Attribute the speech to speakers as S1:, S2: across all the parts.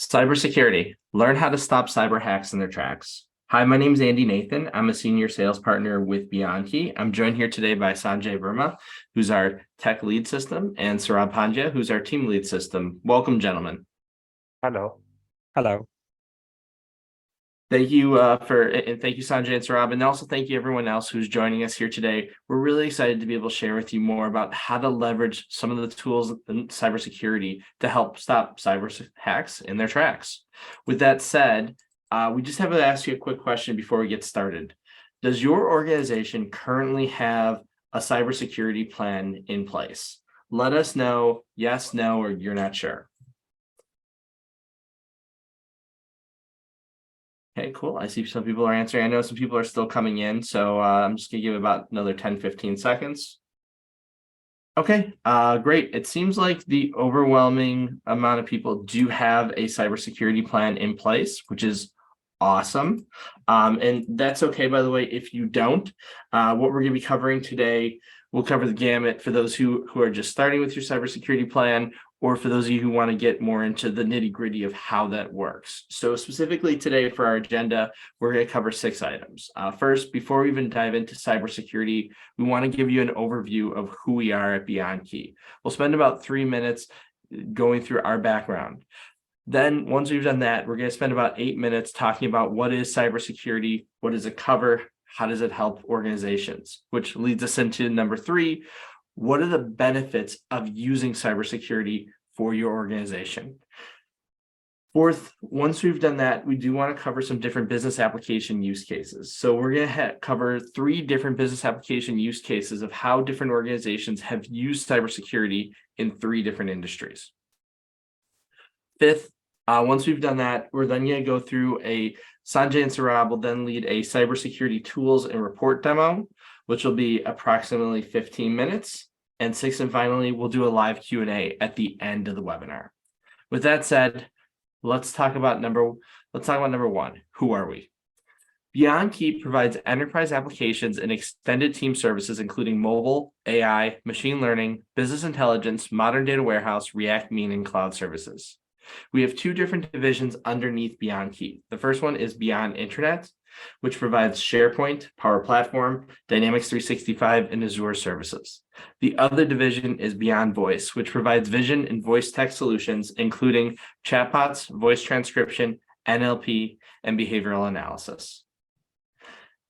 S1: Cybersecurity. Learn how to stop cyber hacks in their tracks. Hi, my name is Andy Nathan. I'm a senior sales partner with BeyondKey. I'm joined here today by Sanjay Verma, who's our tech lead system, and Saurabh Pandya, who's our team lead system. Welcome, gentlemen.
S2: Hello.
S3: Hello.
S1: Thank you and thank you, Sanjay and Saurabh, and also thank you everyone else who's joining us here today. We're really excited to be able to share with you more about how to leverage some of the tools in cybersecurity to help stop cyber hacks in their tracks. With that said, we just have to ask you a quick question before we get started. Does your organization currently have a cybersecurity plan in place? Let us know yes, no, or you're not sure. Okay, cool. I see some people are answering. I know some people are still coming in, so I'm just gonna give about another 10, 15 seconds. Okay, great. It seems like the overwhelming amount of people do have a cybersecurity plan in place, which is awesome. And that's okay, by the way, if you don't. What we're gonna be covering today, we'll cover the gamut for those who are just starting with your cybersecurity plan, or for those of you who want to get more into the nitty-gritty of how that works. So specifically today for our agenda, we're going to cover 6 items. First, before we even dive into cybersecurity, we want to give you an overview of who we are at BeyondKey. We'll spend about 3 minutes going through our background. Then once we've done that, we're going to spend about 8 minutes talking about what is cybersecurity, what does it cover, how does it help organizations, which leads us into number 3. What are the benefits of using cybersecurity for your organization? Fourth, once we've done that, we do want to cover some different business application use cases. So we're going to cover 3 different business application use cases of how different organizations have used cybersecurity in 3 different industries. Fifth, once we've done that, we're then going to go through Sanjay and Saurabh will then lead a cybersecurity tools and report demo, which will be approximately 15 minutes. And 6th and finally, we'll do a live Q&A at the end of the webinar. With that said, let's talk about number 1. Who are we? BeyondKey provides enterprise applications and extended team services, including mobile, AI, machine learning, business intelligence, modern data warehouse, React Mean, and cloud services. We have 2 different divisions underneath BeyondKey. The first one is Beyond Internet, which provides SharePoint, Power Platform, Dynamics 365, and Azure services. The other division is Beyond Voice, which provides vision and voice text solutions, including chatbots, voice transcription, NLP, and behavioral analysis.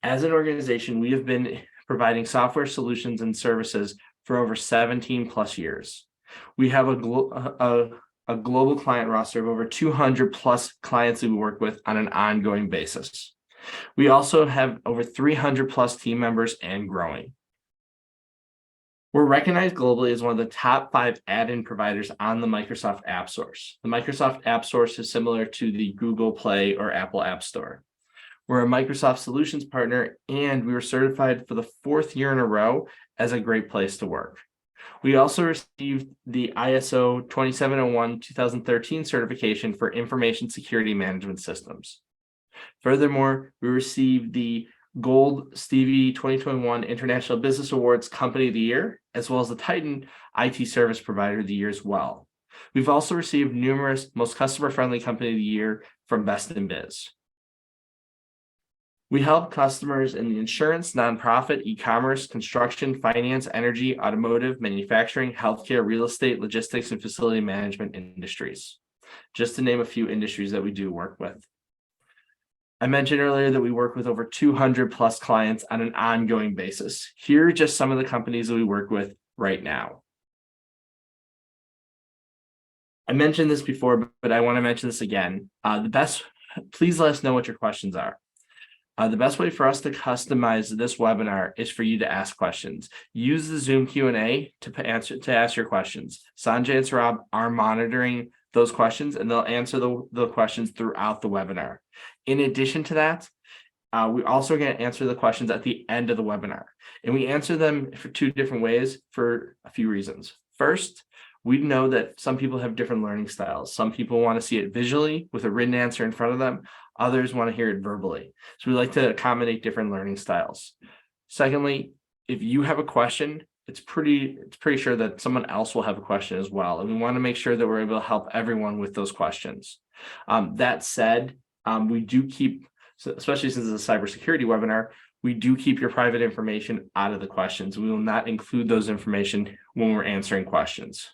S1: As an organization, we have been providing software solutions and services for over 17 plus years. We have a global client roster of over 200 plus clients that we work with on an ongoing basis. We also have over 300 plus team members and growing. We're recognized globally as one of the top 5 add-in providers on the Microsoft App Store. The Microsoft App Store is similar to the Google Play or Apple App Store. We're a Microsoft Solutions partner, and we were certified for the 4th year in a row as a great place to work. We also received the ISO 27001-2013 certification for information security management systems. Furthermore, we received the Gold Stevie 2021 International Business Awards Company of the Year, as well as the Titan IT Service Provider of the Year as well. We've also received numerous Most Customer-Friendly Company of the Year from Best in Biz. We help customers in the insurance, nonprofit, e-commerce, construction, finance, energy, automotive, manufacturing, healthcare, real estate, logistics, and facility management industries, just to name a few industries that we do work with. I mentioned earlier that we work with over 200 plus clients on an ongoing basis. Here are just some of the companies that we work with right now. I mentioned this before, but I want to mention this again. Please let us know what your questions are. The best way for us to customize this webinar is for you to ask questions. Use the Zoom Q&A to ask your questions. Sanjay and Saurabh are monitoring those questions, and they'll answer the questions throughout the webinar. In addition to that, we're also going to answer the questions at the end of the webinar. And we answer them for 2 different ways for a few reasons. First, we know that some people have different learning styles. Some people want to see it visually with a written answer in front of them. Others want to hear it verbally. So we like to accommodate different learning styles. Secondly, if you have a question, it's pretty sure that someone else will have a question as well. And we want to make sure that we're able to help everyone with those questions. That said, we do keep, especially since it's a cybersecurity webinar, we do keep your private information out of the questions. We will not include those information when we're answering questions.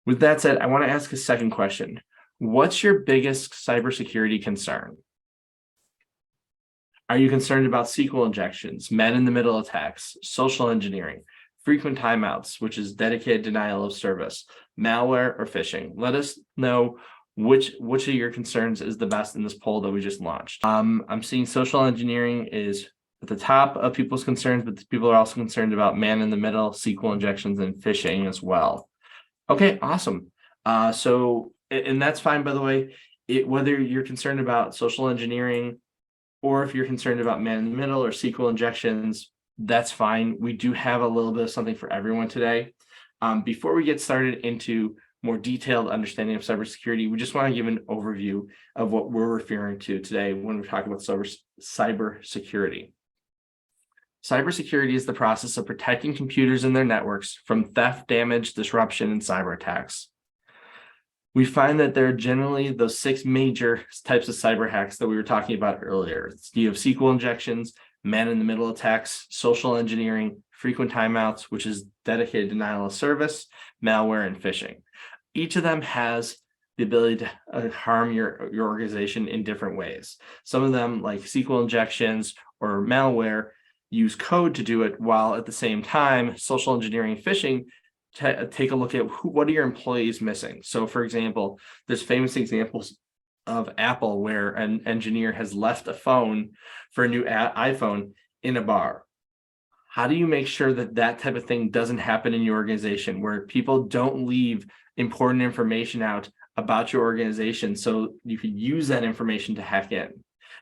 S1: With that said, I want to ask a second question. What's your biggest cybersecurity concern? Are you concerned about SQL injections, man-in-the-middle attacks, social engineering, frequent timeouts, which is dedicated denial of service, malware, or phishing? Let us know which of your concerns is the best in this poll that we just launched. I'm seeing social engineering is at the top of people's concerns, but people are also concerned about man-in-the-middle, SQL injections, and phishing as well. Okay, awesome. And that's fine, by the way. Whether you're concerned about social engineering or if you're concerned about man-in-the-middle or SQL injections, that's fine. We do have a little bit of something for everyone today. Before we get started into more detailed understanding of cybersecurity, we just want to give an overview of what we're referring to today when we're talking about cybersecurity. Cybersecurity is the process of protecting computers and their networks from theft, damage, disruption, and cyber attacks. We find that there are generally those 6 major types of cyber hacks that we were talking about earlier. You have SQL injections, man-in-the-middle attacks, social engineering, frequent timeouts, which is dedicated denial of service, malware, and phishing. Each of them has the ability to harm your organization in different ways. Some of them, like SQL injections or malware, use code to do it, while at the same time, social engineering and phishing take a look at what are your employees missing. So for example, there's famous examples of Apple where an engineer has left a phone for a new iPhone in a bar. How do you make sure that that type of thing doesn't happen in your organization, where people don't leave important information out about your organization so you could use that information to hack in?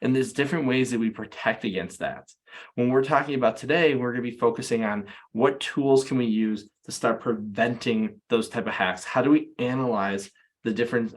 S1: And there's different ways that we protect against that. When we're talking about today, we're going to be focusing on what tools can we use to start preventing those type of hacks. How do we analyze the different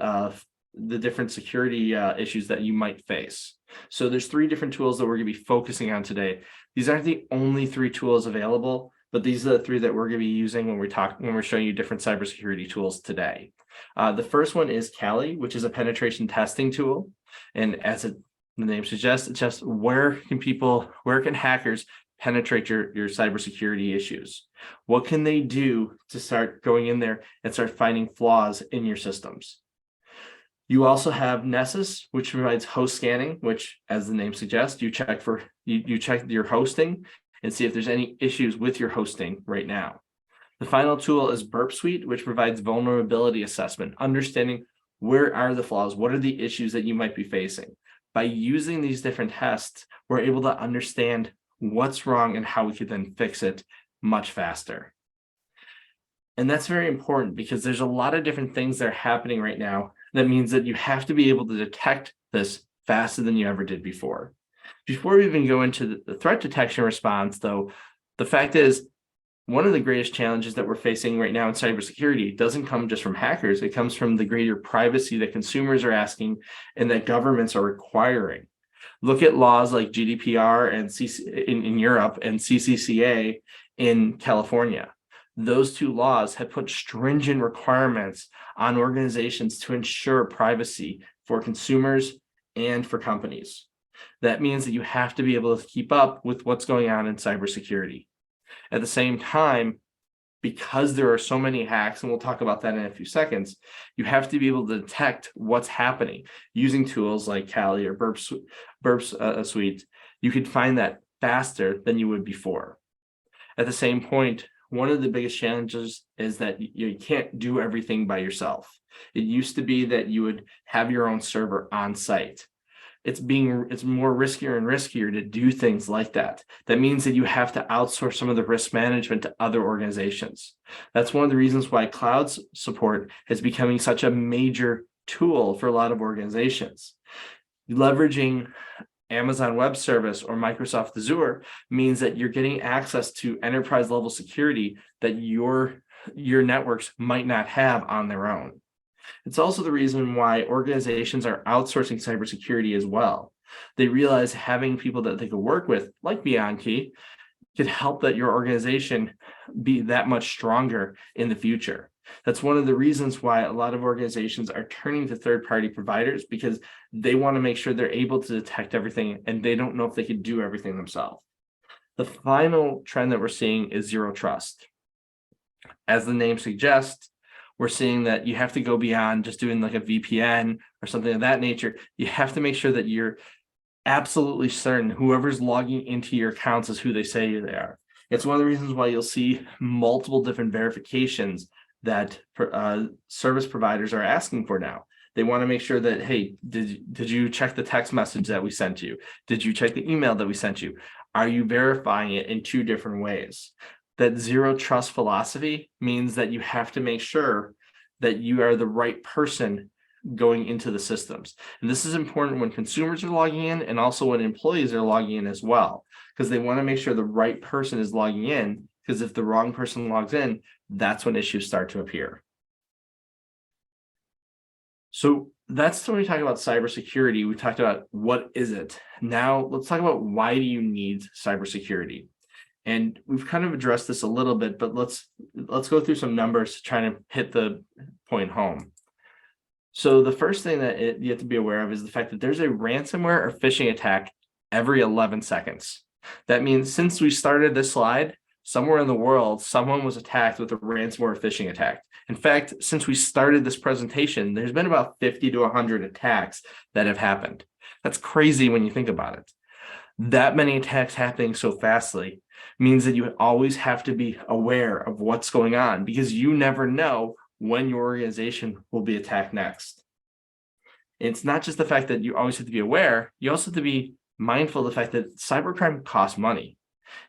S1: security issues that you might face? So there's 3 different tools that we're going to be focusing on today. These aren't the only 3 tools available, but these are the 3 that we're going to be using when we're showing you different cybersecurity tools today. The first one is Kali, which is a penetration testing tool, and as the name suggests, it's just where can hackers penetrate your cybersecurity issues? What can they do to start going in there and start finding flaws in your systems? You also have Nessus, which provides host scanning, which, as the name suggests, you check your hosting and see if there's any issues with your hosting right now. The final tool is Burp Suite, which provides vulnerability assessment, understanding where are the flaws, what are the issues that you might be facing. By using these different tests, we're able to understand what's wrong and how we could then fix it much faster. And that's very important because there's a lot of different things that are happening right now. That means that you have to be able to detect this faster than you ever did before. Before we even go into the threat detection response, though, the fact is, one of the greatest challenges that we're facing right now in cybersecurity doesn't come just from hackers. It comes from the greater privacy that consumers are asking and that governments are requiring. Look at laws like GDPR and in Europe and CCCA in California. Those 2 laws have put stringent requirements on organizations to ensure privacy for consumers and for companies. That means that you have to be able to keep up with what's going on in cybersecurity. At the same time, because there are so many hacks, and we'll talk about that in a few seconds, you have to be able to detect what's happening using tools like Kali or Burp Suite. You could find that faster than you would before. At the same point, one of the biggest challenges is that you can't do everything by yourself. It used to be that you would have your own server on site. It's more riskier and riskier to do things like that. That means that you have to outsource some of the risk management to other organizations. That's one of the reasons why cloud support is becoming such a major tool for a lot of organizations. Leveraging Amazon Web Service or Microsoft Azure means that you're getting access to enterprise level security that your networks might not have on their own. It's also the reason why organizations are outsourcing cybersecurity as well. They realize having people that they could work with, like BeyondKey, could help that your organization be that much stronger in the future. That's one of the reasons why a lot of organizations are turning to third-party providers, because they want to make sure they're able to detect everything and they don't know if they can do everything themselves. The final trend that we're seeing is zero trust. As the name suggests, we're seeing that you have to go beyond just doing like a VPN or something of that nature. You have to make sure that you're absolutely certain whoever's logging into your accounts is who they say they are. It's one of the reasons why you'll see multiple different verifications that service providers are asking for now. They want to make sure that, hey, did you check the text message that we sent you? Did you check the email that we sent you? Are you verifying it in two different ways? That zero trust philosophy means that you have to make sure that you are the right person going into the systems. And this is important when consumers are logging in and also when employees are logging in as well, because they want to make sure the right person is logging in, because if the wrong person logs in, that's when issues start to appear. So that's when we talk about cybersecurity. We talked about what is it. Now let's talk about why do you need cybersecurity? And we've kind of addressed this a little bit, but let's go through some numbers to try to hit the point home. So the first thing that you have to be aware of is the fact that there's a ransomware or phishing attack every 11 seconds. That means since we started this slide, somewhere in the world, someone was attacked with a ransomware or phishing attack. In fact, since we started this presentation, there's been about 50 to 100 attacks that have happened. That's crazy when you think about it. That many attacks happening so fastly means that you always have to be aware of what's going on, because you never know when your organization will be attacked next. It's not just the fact that you always have to be aware, you also have to be mindful of the fact that cybercrime costs money.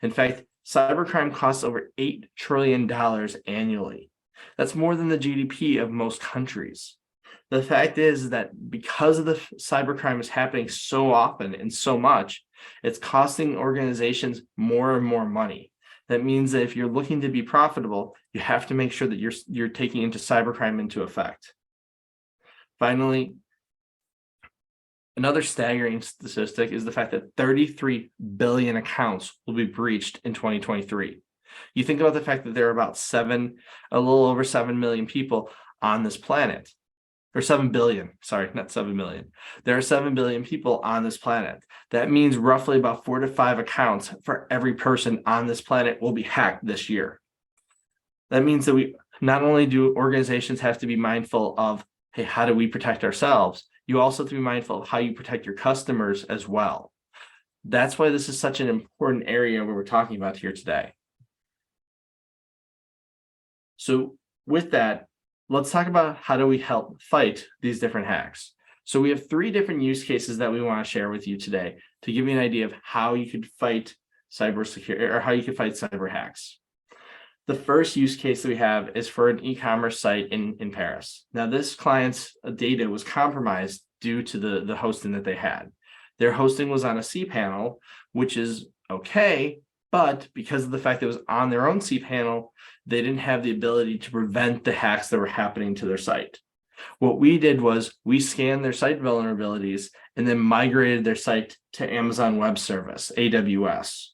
S1: In fact, cybercrime costs over $8 trillion annually. That's more than the GDP of most countries. The fact is that because of the cybercrime is happening so often and so much, it's costing organizations more and more money. That means that if you're looking to be profitable, you have to make sure that you're taking into cybercrime into effect. Finally, another staggering statistic is the fact that 33 billion accounts will be breached in 2023. You think about the fact that there are about a little over 7 million people on this planet. Or 7 billion, sorry, not 7 million. There are 7 billion people on this planet. That means roughly about 4 to 5 accounts for every person on this planet will be hacked this year. That means that we not only do organizations have to be mindful of, hey, how do we protect ourselves? You also have to be mindful of how you protect your customers as well. That's why this is such an important area where we're talking about here today. So with that, let's talk about how do we help fight these different hacks. So we have 3 different use cases that we want to share with you today to give you an idea of how you could fight cybersecurity or how you could fight cyber hacks. The first use case that we have is for an e-commerce site in Paris. Now, this client's data was compromised due to the hosting that they had. Their hosting was on a cPanel, which is okay, but because of the fact that it was on their own cPanel, they didn't have the ability to prevent the hacks that were happening to their site. What we did was we scanned their site vulnerabilities and then migrated their site to Amazon Web Service, AWS.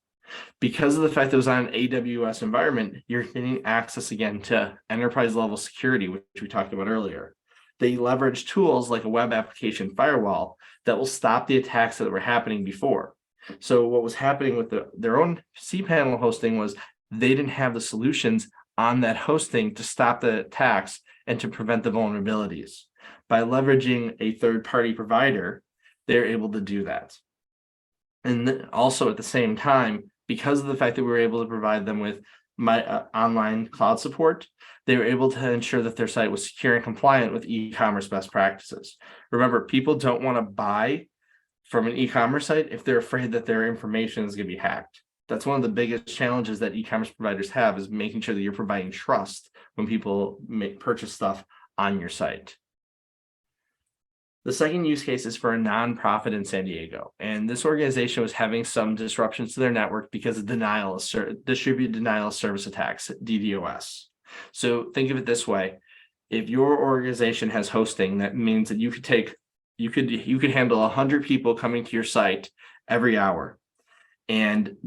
S1: Because of the fact that it was on an AWS environment, you're getting access again to enterprise level security, which we talked about earlier. They leverage tools like a web application firewall that will stop the attacks that were happening before. So what was happening with their own cPanel hosting was they didn't have the solutions on that hosting to stop the attacks and to prevent the vulnerabilities. By leveraging a third-party provider, they're able to do that. And also at the same time, because of the fact that we were able to provide them with online cloud support, they were able to ensure that their site was secure and compliant with e-commerce best practices. Remember, people don't want to buy from an e-commerce site if they're afraid that their information is going to be hacked. That's one of the biggest challenges that e-commerce providers have, is making sure that you're providing trust when people purchase stuff on your site. The second use case is for a nonprofit in San Diego, and this organization was having some disruptions to their network because of distributed denial of service attacks, DDoS. So think of it this way: if your organization has hosting, that means that you could handle 100 people coming to your site every hour. And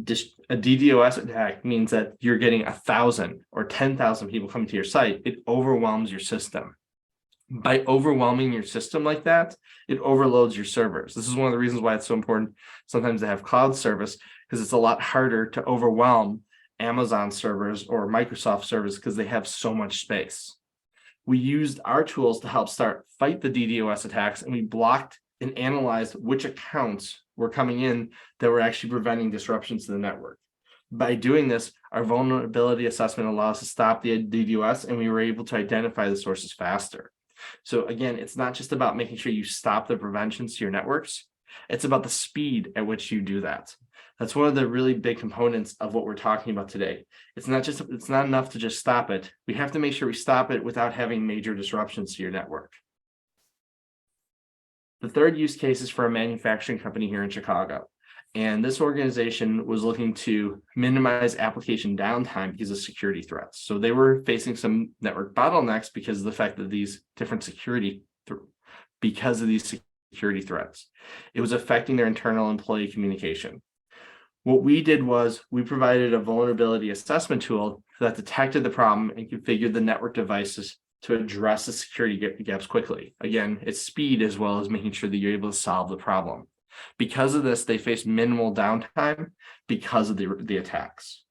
S1: a DDoS attack means that you're getting 1,000 or 10,000 people coming to your site. It overwhelms your system. By overwhelming your system like that, it overloads your servers. This is one of the reasons why it's so important sometimes to have cloud service, because it's a lot harder to overwhelm Amazon servers or Microsoft servers because they have so much space. We used our tools to help fight the DDoS attacks, and we blocked and analyzed which accounts were coming in that were actually preventing disruptions to the network. By doing this, our vulnerability assessment allows us to stop the DDoS, and we were able to identify the sources faster. So again, it's not just about making sure you stop the preventions to your networks. It's about the speed at which you do that. That's one of the really big components of what we're talking about today. It's not enough to just stop it. We have to make sure we stop it without having major disruptions to your network. The third use case is for a manufacturing company here in Chicago. And this organization was looking to minimize application downtime because of security threats. So they were facing some network bottlenecks because of the fact that these different security threats. It was affecting their internal employee communication. What we did was we provided a vulnerability assessment tool that detected the problem and configured the network devices to address the security gaps quickly. Again, it's speed as well as making sure that you're able to solve the problem. Because of this, they face minimal downtime because of the attacks.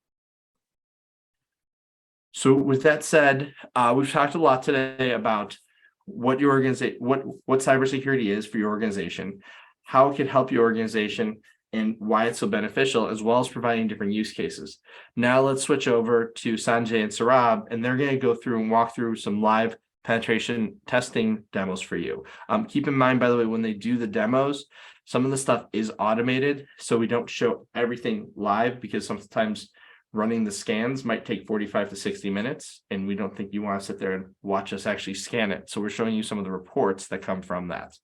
S1: So with that said, we've talked a lot today about what your organization, what cybersecurity is for your organization, how it can help your organization, and why it's so beneficial, as well as providing different use cases. Now let's switch over to Sanjay and Saurabh, and they're going to go through and walk through some live penetration testing demos for you. Keep in mind, by the way, when they do the demos, some of the stuff is automated, so we don't show everything live because sometimes running the scans might take 45 to 60 minutes, and we don't think you want to sit there and watch us actually scan it. So we're showing you some of the reports that come from that.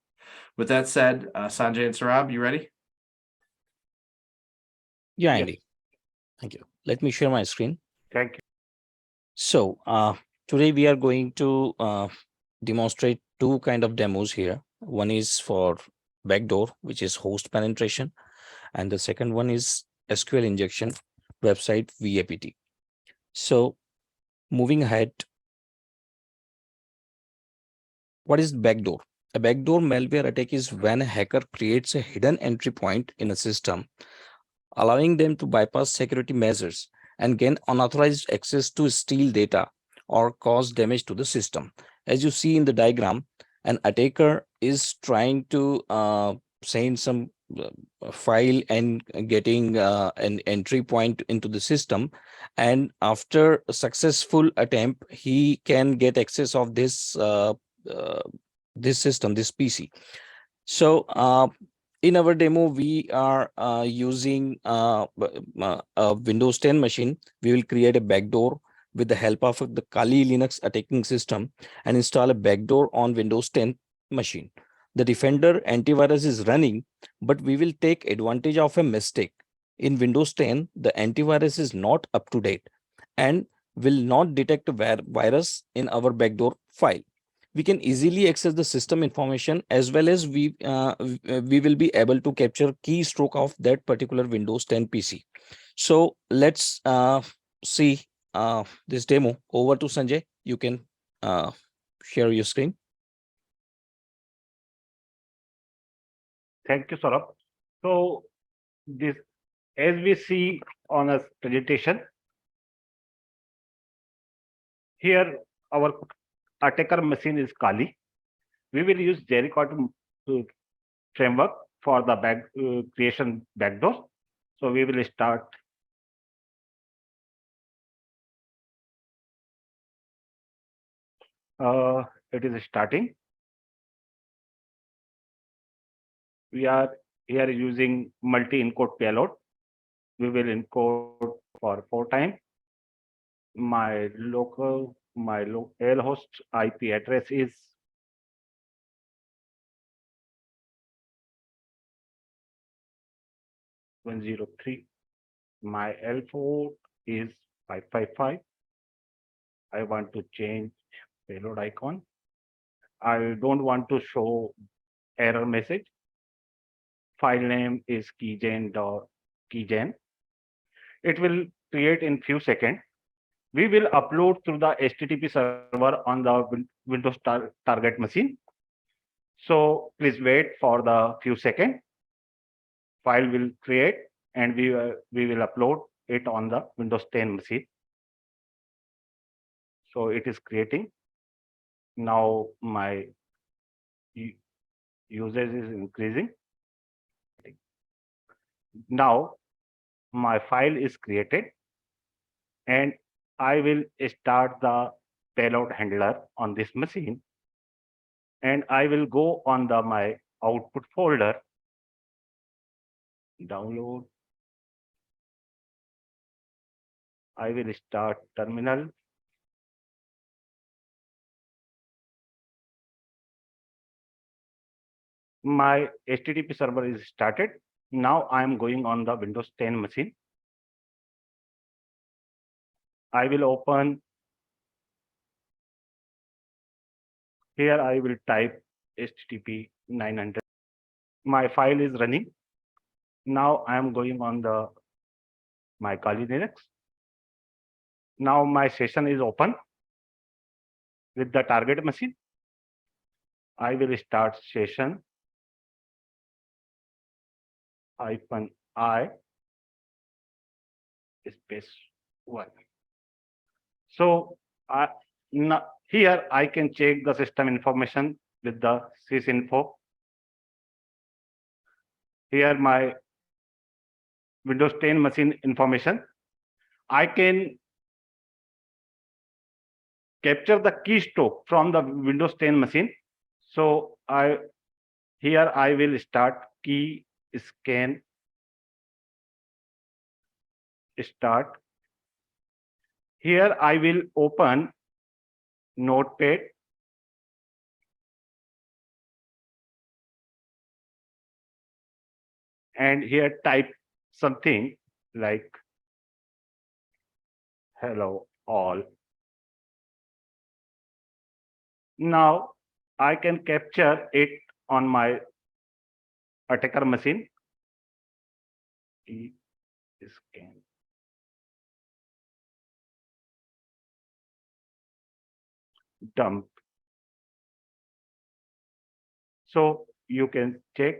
S1: With that said, Sanjay and Saurabh, you ready?
S2: Yeah, Andy. Thank you. Let me share my screen.
S3: Thank you.
S2: So today we are going to demonstrate two kind of demos here. One is for Backdoor, which is host penetration, and the second one is SQL injection, website VAPT. So moving ahead, what is Backdoor? A backdoor malware attack is when a hacker creates a hidden entry point in a system, allowing them to bypass security measures and gain unauthorized access to steal data or cause damage to the system. As you see in the diagram, an attacker is trying to send some file and getting an entry point into the system, and after a successful attempt, he can get access of this system, this PC. So in our demo, we are using a Windows 10 machine. We will create a backdoor with the help of the Kali Linux attacking system and install a backdoor on Windows 10 machine. The Defender antivirus is running, but we will take advantage of a mistake. In Windows 10, the antivirus is not up to date and will not detect a virus in our backdoor file. We can easily access the system information, as well as we will be able to capture keystroke of that particular Windows 10 PC. So let's see this demo. Over to Sanjay. You can share your screen.
S3: Thank you, Saurabh. So this, as we see on a presentation, here our attacker machine is Kali. We will use Jericho framework for the creation backdoor. So we will start. It is starting. We are here using multi-encode payload. We will encode for 4 times. My local host IP address is 103. My L port is 555. I want to change payload icon. I don't want to show error message. File name is keygen.yml. keygen. It will create in few seconds. We will upload through the HTTP server on the Windows target machine. So please wait for the few seconds. File will create and we will upload it on the Windows 10 machine. So it is creating. Now my usage is increasing. Now my file is created and I will start the payload handler on this machine, and I will go on my output folder, download. I will start terminal. My HTTP server is started. Now I am going on the Windows 10 machine. I will open. Here I will type HTTP 900. My file is running. Now I am going on my Kali Linux. Now my session is open with the target machine. I will start session -I space 1. So here I can check the system information with the sysinfo. Here my Windows 10 machine information. I can capture the keystroke from the Windows 10 machine. So here I will start key scan start. Here I will open Notepad. And here type something like hello all. Now I can capture it on my attacker machine. Scan. Dump. So you can check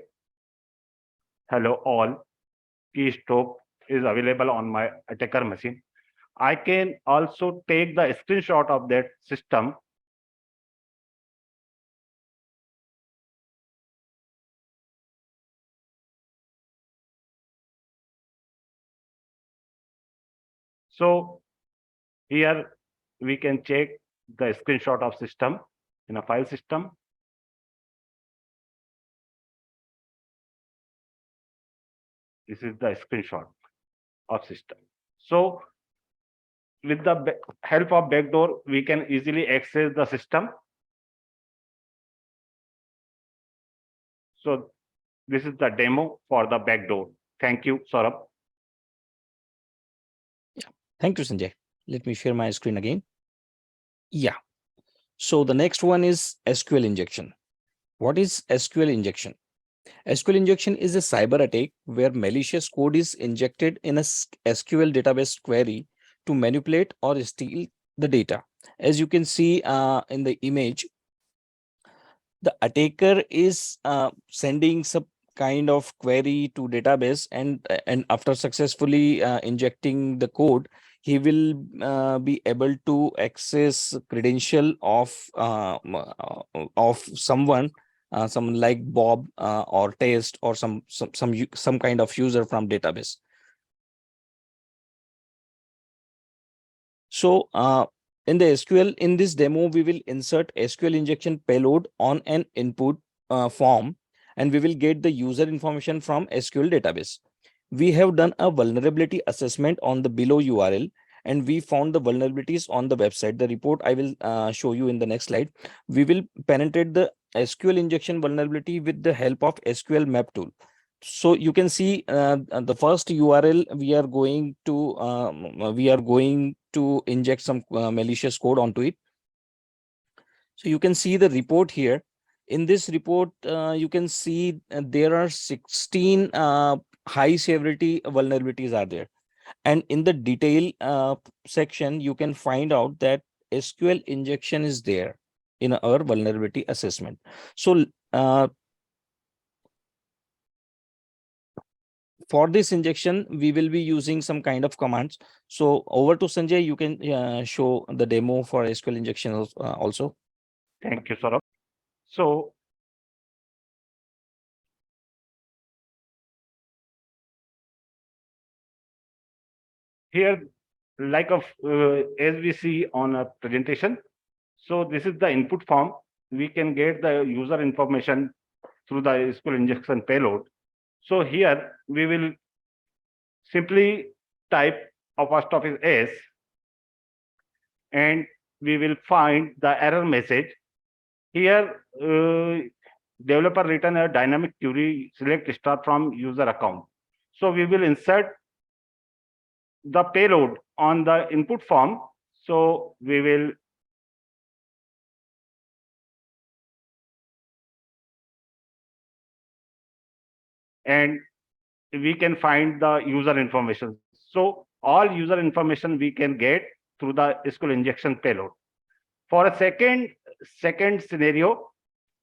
S3: hello all keystroke is available on my attacker machine. I can also take the screenshot of that system. So here we can check the screenshot of system in a file system. This is the screenshot of system. So with the help of Backdoor, we can easily access the system. So this is the demo for the Backdoor. Thank you, Saurabh.
S2: Thank you, Sanjay. Let me share my screen again. Yeah. So the next one is SQL injection. What is SQL injection? SQL injection is a cyber attack where malicious code is injected in a SQL database query to manipulate or steal the data. As you can see in the image, the attacker is sending some kind of query to database, and after successfully injecting the code, he will be able to access credential of someone like Bob or Test or some kind of user from database. So in the SQL, in this demo, we will insert SQL injection payload on an input form, and we will get the user information from SQL database. We have done a vulnerability assessment on the below URL, and we found the vulnerabilities on the website. The report I will show you in the next slide. We will penetrate the SQL injection vulnerability with the help of SQL map tool. So you can see the first URL we are going to inject some malicious code onto it. So you can see the report here. In this report, you can see there are 16 high severity vulnerabilities are there. And in the detail section, you can find out that SQL injection is there in our vulnerability assessment. So for this injection, we will be using some kind of commands. So over to Sanjay, you can show the demo for SQL injection also.
S3: Thank you, Saurabh. So here, like as we see on a presentation, so this is the input form. We can get the user information through the SQL injection payload. So here we will simply type apostrophe S, and we will find the error message. Here, developer written a dynamic query select star from user account. So we will insert the payload on the input form. So we will and we can find the user information. So all user information we can get through the SQL injection payload. For a second scenario,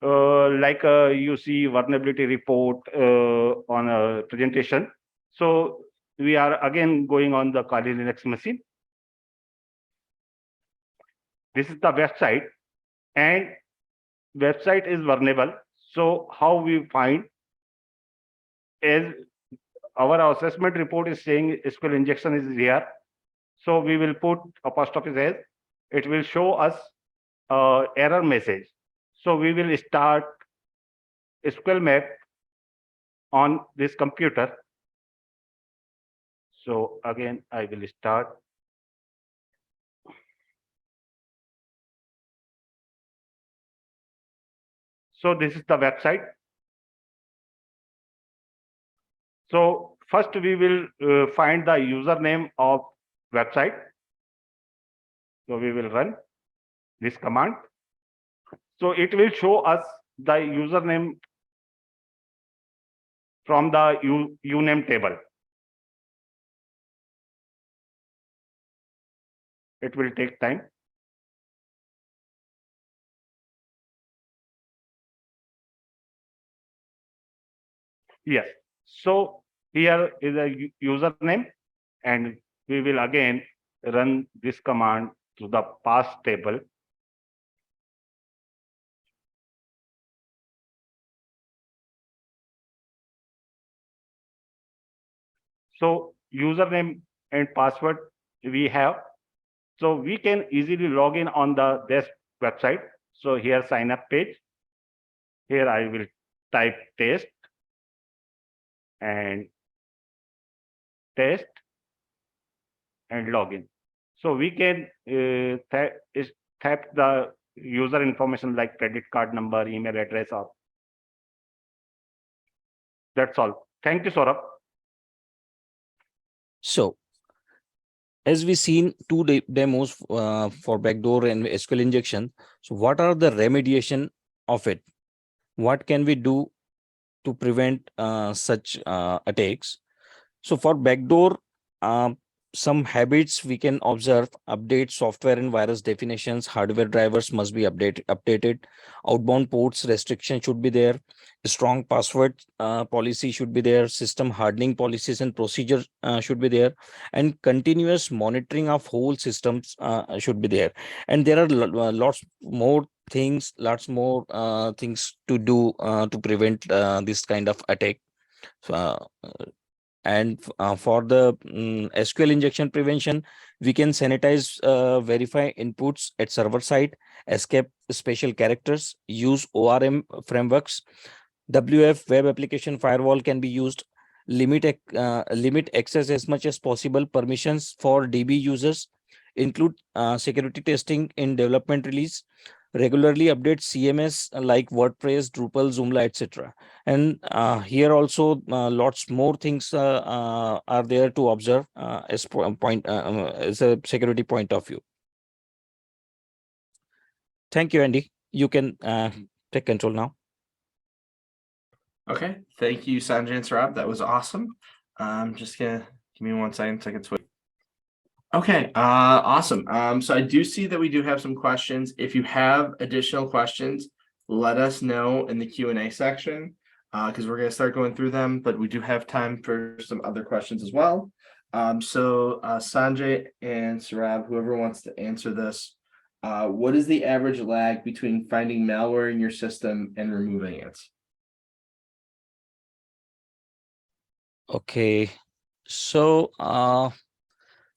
S3: like you see vulnerability report on a presentation. So we are again going on the Kali Linux machine. This is the website, and website is vulnerable. So how we find is our assessment report is saying SQL injection is here. So we will put apostrophe S. It will show us error message. So we will start SQL map on this computer. So again, I will start. So this is the website. So first we will find the username of website. So we will run this command. So it will show us the username from the uname table. It will take time. Yes. So here is a username, and we will again run this command to the pass table. So username and password we have. So we can easily log in on this website. So here sign up page. Here I will type test and test and login. So we can tap the user information like credit card number, email address, or that's all. Thank you, Saurabh.
S2: So as we seen two demos for backdoor and SQL injection. So what are the remediation of it? What can we do to prevent such attacks? So for backdoor, some habits we can observe: update software and virus definitions, hardware drivers must be updated, outbound ports restriction should be there, strong password policy should be there, system hardening policies and procedure should be there, and continuous monitoring of whole systems should be there. And there are lots more things to do to prevent this kind of attack. And for the SQL injection prevention, we can sanitize, verify inputs at server side, escape special characters, use ORM frameworks, WF web application firewall can be used, limit access as much as possible, permissions for DB users, include security testing in development release, regularly update CMS like WordPress, Drupal, Joomla, etc. And here also lots more things are there to observe as as a security point of view. Thank you, Andy. You can take control now.
S1: Okay, thank you, Sanjay and Saurabh. That was awesome. I'm just gonna give me 1 second so I can switch. Okay, awesome. So I do see that we do have some questions. If you have additional questions, let us know in the Q&A section, because we're gonna start going through them, but we do have time for some other questions as well. So Sanjay and Saurabh, whoever wants to answer this, what is the average lag between finding malware in your system and removing it?
S2: Okay, so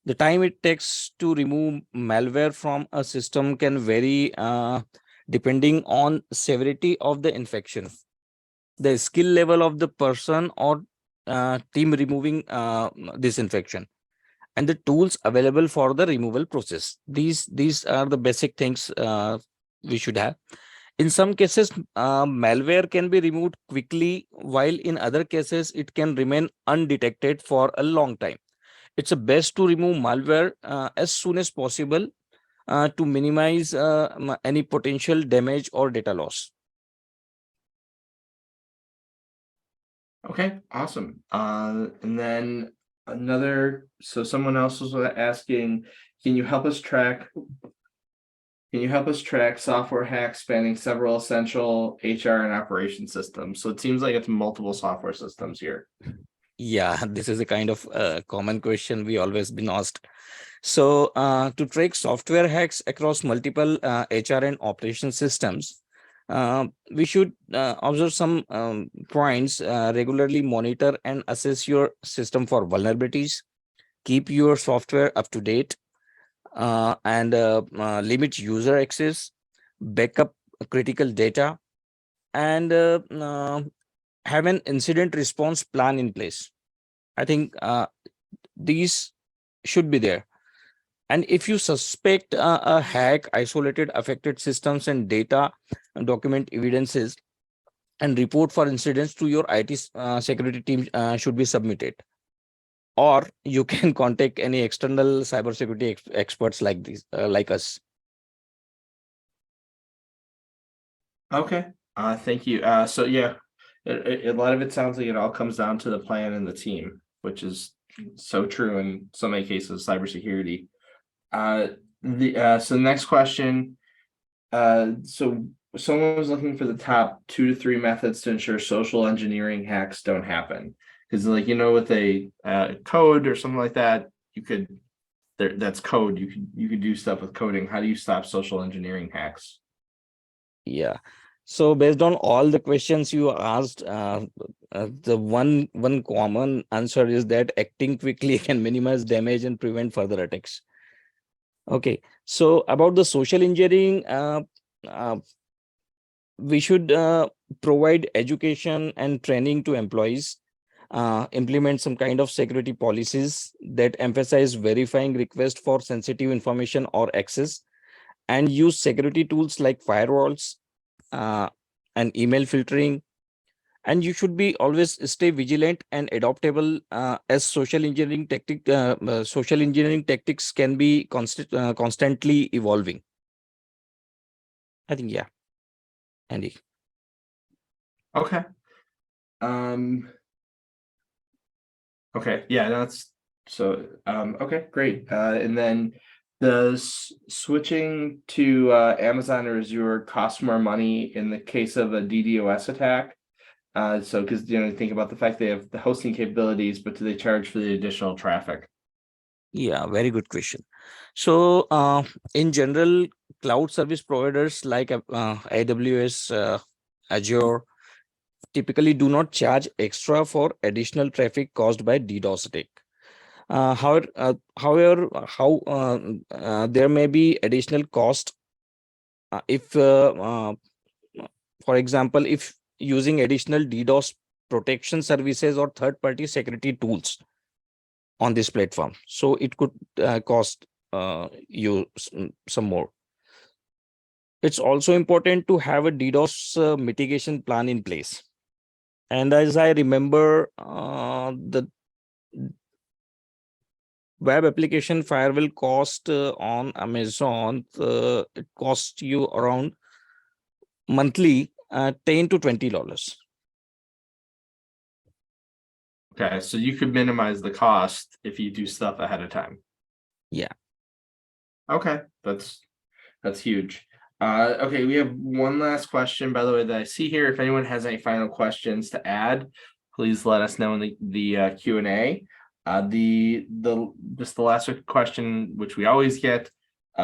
S2: the time it takes to remove malware from a system can vary depending on severity of the infection, the skill level of the person or team removing this infection, and the tools available for the removal process. These are the basic things we should have. In some cases, malware can be removed quickly, while in other cases, it can remain undetected for a long time. It's best to remove malware as soon as possible to minimize any potential damage or data loss.
S1: Okay, awesome. And then so someone else was asking, can you help us track software hacks spanning several essential HR and operation systems? So it seems like it's multiple software systems here.
S2: Yeah, this is a kind of common question we always been asked. So to track software hacks across multiple HR and operation systems, we should observe some points, regularly monitor and assess your system for vulnerabilities, keep your software up to date, and limit user access, backup critical data, and have an incident response plan in place. I think these should be there. And if you suspect a hack, isolated affected systems and data, and document evidences, and report for incidents to your IT security team should be submitted. Or you can contact any external cybersecurity experts like these, like us.
S1: Okay, thank you. So yeah, a lot of it sounds like it all comes down to the plan and the team, which is so true in so many cases, cybersecurity. So the next question, so someone was looking for the top 2 to 3 methods to ensure social engineering hacks don't happen. Because like, with a code or something like that, that's code. You could do stuff with coding. How do you stop social engineering hacks?
S2: Yeah. So based on all the questions you asked, the one common answer is that acting quickly can minimize damage and prevent further attacks. Okay. So about the social engineering, we should provide education and training to employees, implement some kind of security policies that emphasize verifying requests for sensitive information or access, and use security tools like firewalls and email filtering. And you should be always stay vigilant and adaptable, as social engineering tactics can be constantly evolving. I think, yeah, Andy.
S1: Okay. Okay, yeah, that's so okay, great. And then switching to Amazon or Azure costs more money in the case of a DDoS attack. So because think about the fact they have the hosting capabilities, but do they charge for the additional traffic?
S2: Yeah, very good question. So in general, cloud service providers like AWS, Azure typically do not charge extra for additional traffic caused by DDoS attack. However, there may be additional cost if, for example, if using additional DDoS protection services or third-party security tools on this platform. So it could cost you some more. It's also important to have a DDoS mitigation plan in place. And as I remember, the web application firewall cost on Amazon, it costs you around monthly $10 to $20.
S1: Okay, so you could minimize the cost if you do stuff ahead of time.
S2: Yeah.
S1: Okay, that's huge. Okay, we have one last question, by the way, that I see here. If anyone has any final questions to add, please let us know in the Q&A. Just the last question, which we always get,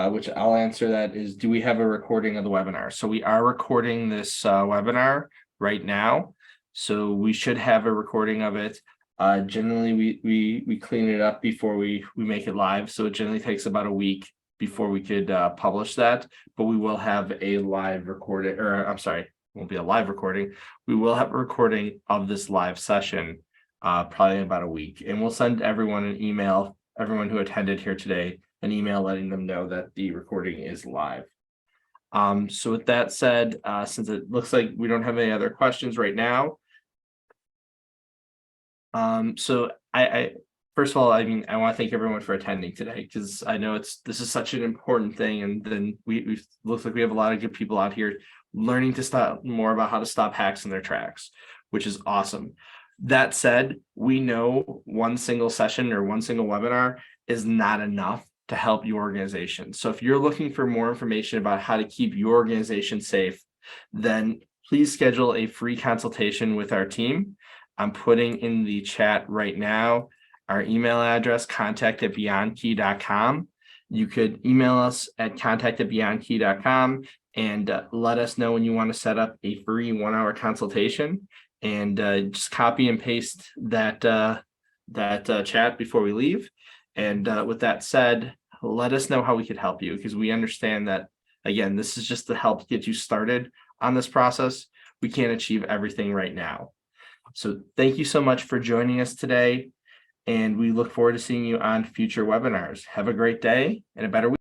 S1: which I'll answer, that is, do we have a recording of the webinar? So we are recording this webinar right now, so we should have a recording of it. Generally we clean it up before we make it live, so it generally takes about a week before we could publish that, but we will have a live recording, or I'm sorry, it won't be a live recording. We will have a recording of this live session probably in about a week, and we'll send everyone an email, everyone who attended here today, an email letting them know that the recording is live. So with that said, since it looks like we don't have any other questions right now, so I first of all, I mean, I want to thank everyone for attending today, because I know this is such an important thing, and then we looks like we have a lot of good people out here learning to stop more about how to stop hacks in their tracks, which is awesome. That said, we know one single session or one single webinar is not enough to help your organization. So if you're looking for more information about how to keep your organization safe, then please schedule a free consultation with our team. I'm putting in the chat right now our email address, contact@beyondkey.com. You could email us at contact@beyondkey.com and let us know when you want to set up a free 1-hour consultation, and just copy and paste that chat before we leave. And with that said, let us know how we could help you, because we understand that, again, this is just to help get you started on this process. We can't achieve everything right now. So thank you so much for joining us today, and we look forward to seeing you on future webinars. Have a great day and a better week.